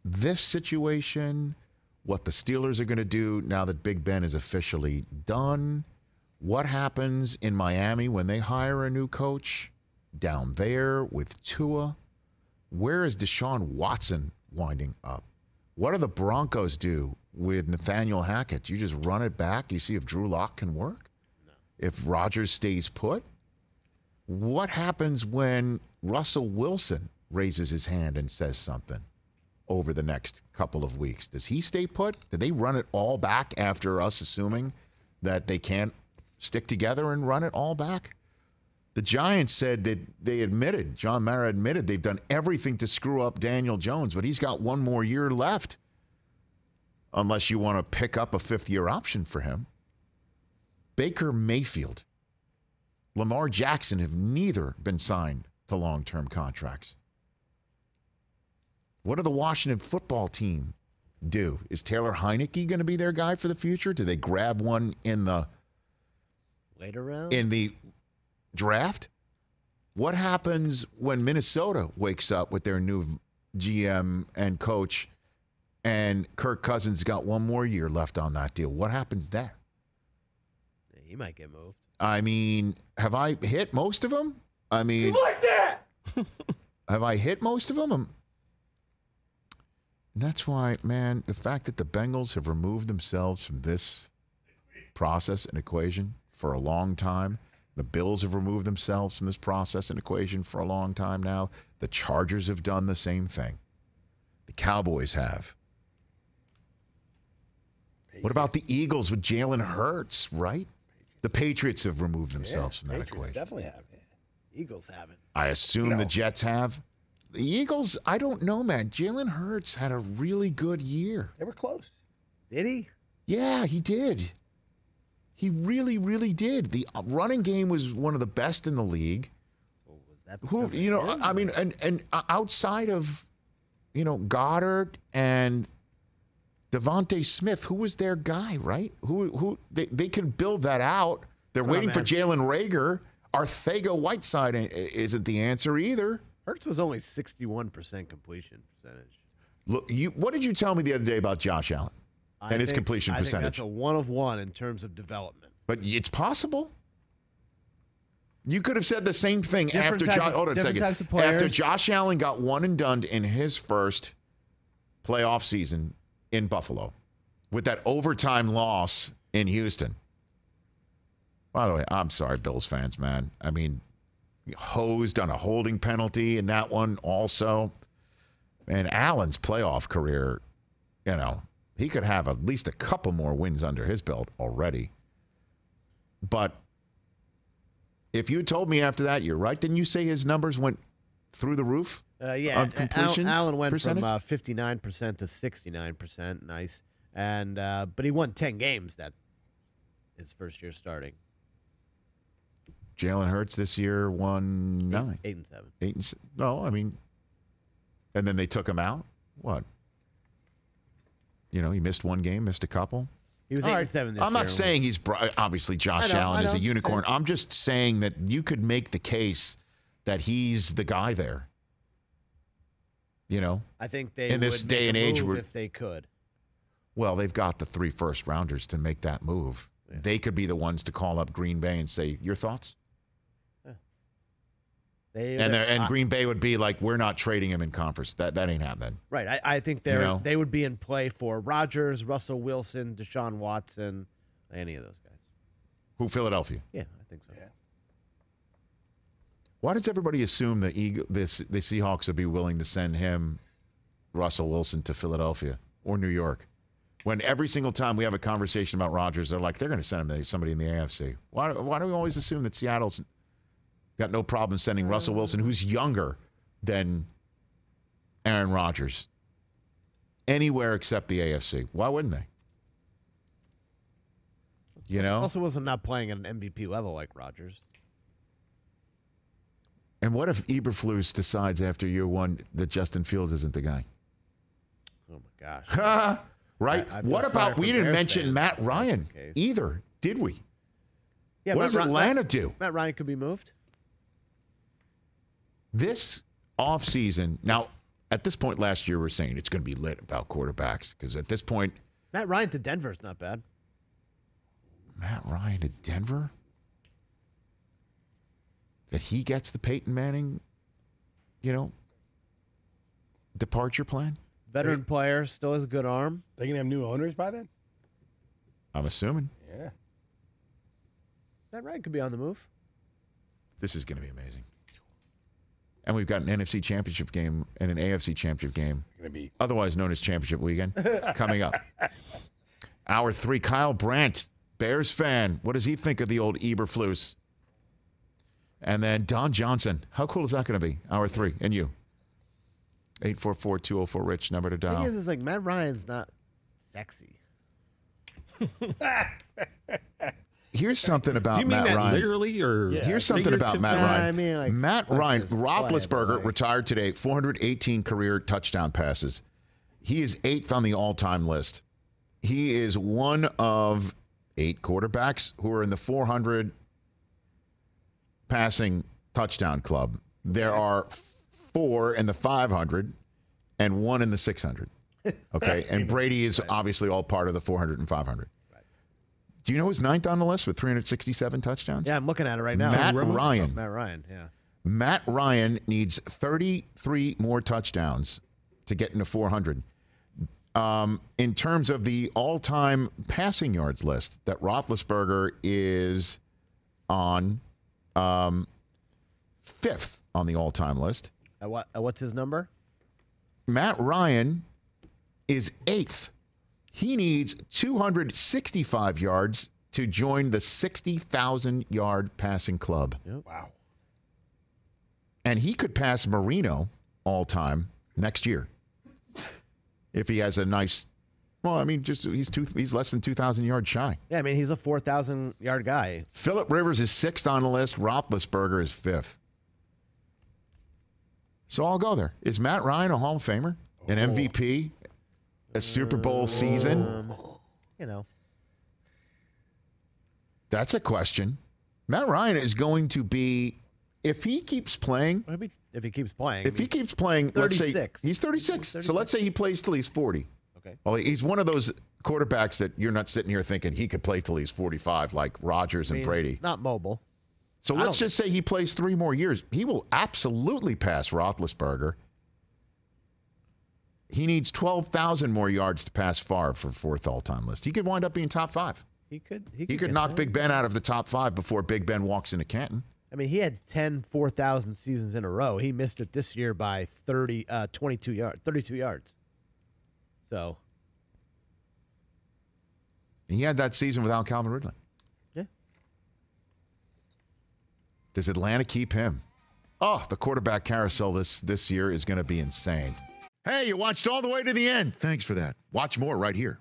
this situation, what the Steelers are going to do now that Big Ben is officially done, what happens in Miami when they hire a new coach down there with Tua, where is Deshaun Watson winding up? What do the Broncos do with Nathaniel Hackett? You just run it back? You see if Drew Lock can work? No. If Rodgers stays put? What happens when Russell Wilson raises his hand and says something over the next couple of weeks? Does he stay put? Do they run it all back after us assuming that they can't stick together and run it all back? The Giants said that John Mara admitted they've done everything to screw up Daniel Jones, but he's got one more year left unless you want to pick up a fifth-year option for him. Baker Mayfield, Lamar Jackson have neither been signed to long-term contracts. What do the Washington football team do? Is Taylor Heineke going to be their guy for the future? Do they grab one in the later round? In the draft? What happens when Minnesota wakes up with their new GM and coach and Kirk Cousins got one more year left on that deal? What happens then? He might get moved. I mean, have I hit most of them? I mean, you like that? Have I hit most of them? That's why, man, the fact that the Bengals have removed themselves from this process and equation for a long time. The Bills have removed themselves from this process and equation for a long time now. The Chargers have done the same thing. The Cowboys have. What about the Eagles with Jalen Hurts, right? The Patriots have removed themselves from that equation. Definitely have. Yeah. Eagles haven't. I assume the Jets have. The Eagles, I don't know, man. Jalen Hurts had a really good year. They were close. Did he? Yeah, he did. He really, really did. The running game was one of the best in the league. Well, was that I mean, and outside of, Goddard and Devontae Smith, who was their guy, right? Who they can build that out. They're waiting for Jalen Reagor. Arcega-Whiteside isn't the answer either. Hurts was only 61% completion percentage. Look, what did you tell me the other day about Josh Allen and his completion percentage? I think that's a 1 of 1 in terms of development. But it's possible. You could have said the same thing after Josh Allen got one and done in his first playoff season in Buffalo with that overtime loss in Houston. By the way, I'm sorry, Bills fans, man. I mean, hosed on a holding penalty in that one also. And Allen's playoff career, he could have at least a couple more wins under his belt already. But if you told me after that, you're right. Didn't you say his numbers went through the roof? Yeah. Allen went percentage? from 59% to 69%. Nice. And but he won 10 games his first year starting. Jalen Hurts this year won 9. 8 and 7. 8 and 7. No, I mean, and then they took him out. What? He missed one game, missed a couple. He was 8 and 7 this year. I'm not saying he's obviously Josh Allen is a unicorn. I'm just saying that you could make the case that he's the guy there. I think they in this would day and age if they could. Well, they've got the 3 first-rounders to make that move. Yeah. They could be the ones to call up Green Bay and say, "Your thoughts?" And Green Bay would be like, "We're not trading him in conference. That ain't happening." Right. I think they would be in play for Rodgers, Russell Wilson, Deshaun Watson, any of those guys. Who, Philadelphia? Yeah, I think so. Yeah. Why does everybody assume the Seahawks would be willing to send him, Russell Wilson, to Philadelphia or New York? When every single time we have a conversation about Rodgers, they're like, they're going to send him to somebody in the AFC. Why do we always assume that Seattle's got no problem sending Russell Wilson, who's younger than Aaron Rodgers, anywhere except the AFC? Why wouldn't they? Russell Wilson not playing at an MVP level like Rodgers. And what if Eberflus decides after year one that Justin Fields isn't the guy? Oh, my gosh. Right? What about, we didn't mention Matt Ryan either, did we? Yeah, what does Atlanta do? Matt Ryan could be moved. This offseason, now, at this point last year, we're saying it's going to be lit about quarterbacks because at this point, Matt Ryan to Denver is not bad. Matt Ryan to Denver? That he gets the Peyton Manning, departure plan? Veteran player, still has a good arm. They gonna have new owners by then? I'm assuming. Yeah. Matt Ryan could be on the move. This is going to be amazing. And we've got an NFC championship game and an AFC championship game, Gonna be otherwise known as championship weekend, coming up. Hour 3, Kyle Brandt, Bears fan. What does he think of the old Eberflus? And then Don Johnson. How cool is that going to be? Hour 3. And you? 844-204-RICH, number to The dial. thing is like Matt Ryan's not sexy. Here's something about Do you mean Matt that Ryan. literally or Here's something about Matt Nah, Ryan. I mean, like, Matt fuck Ryan, his play, Roethlisberger but, like- retired today, 418 career touchdown passes. He is 8th on the all-time list. He is one of 8 quarterbacks who are in the 400 passing touchdown club. There are 4 in the 500 and 1 in the 600. Okay, and Brady is obviously all part of the 400 and 500. Do you know who's 9th on the list with 367 touchdowns? Yeah, I'm looking at it right now. Matt That's Ryan. Matt Ryan, yeah. Matt Ryan needs 33 more touchdowns to get into 400. In terms of the all-time passing yards list, that Roethlisberger is on 5th on the all-time list. What's his number? Matt Ryan is 8th. He needs 265 yards to join the 60,000-yard passing club. Yep. wow. And he could pass Marino all-time next year if he has a nice. Well, I mean, he's less than 2,000 yards shy. Yeah, I mean, he's a 4,000-yard guy. Phillip Rivers is 6th on the list. Roethlisberger is 5th. So I'll go there. Is Matt Ryan a Hall of Famer? An MVP? A Super Bowl season? You know. That's a question. Matt Ryan is going to be, if he keeps playing, Maybe if he keeps playing. let's say 36. he's 36. So let's say he plays till he's 40. Okay. Well, he's one of those quarterbacks that you're not sitting here thinking he could play till he's 45 like Rodgers and He's Brady. not mobile. So let's just say he plays 3 more years. He will absolutely pass Roethlisberger. He needs 12,000 more yards to pass Favre for 4th all-time list. He could wind up being top 5. He could He could knock Big Ben out of the top 5 before Big Ben walks into Canton. I mean, he had 10 4,000 seasons in a row. He missed it this year by 32 yards. So. And he had that season without Calvin Ridley. Yeah. Does Atlanta keep him? Oh, the quarterback carousel this year is going to be insane. Hey, you watched all the way to the end. Thanks for that. Watch more right here.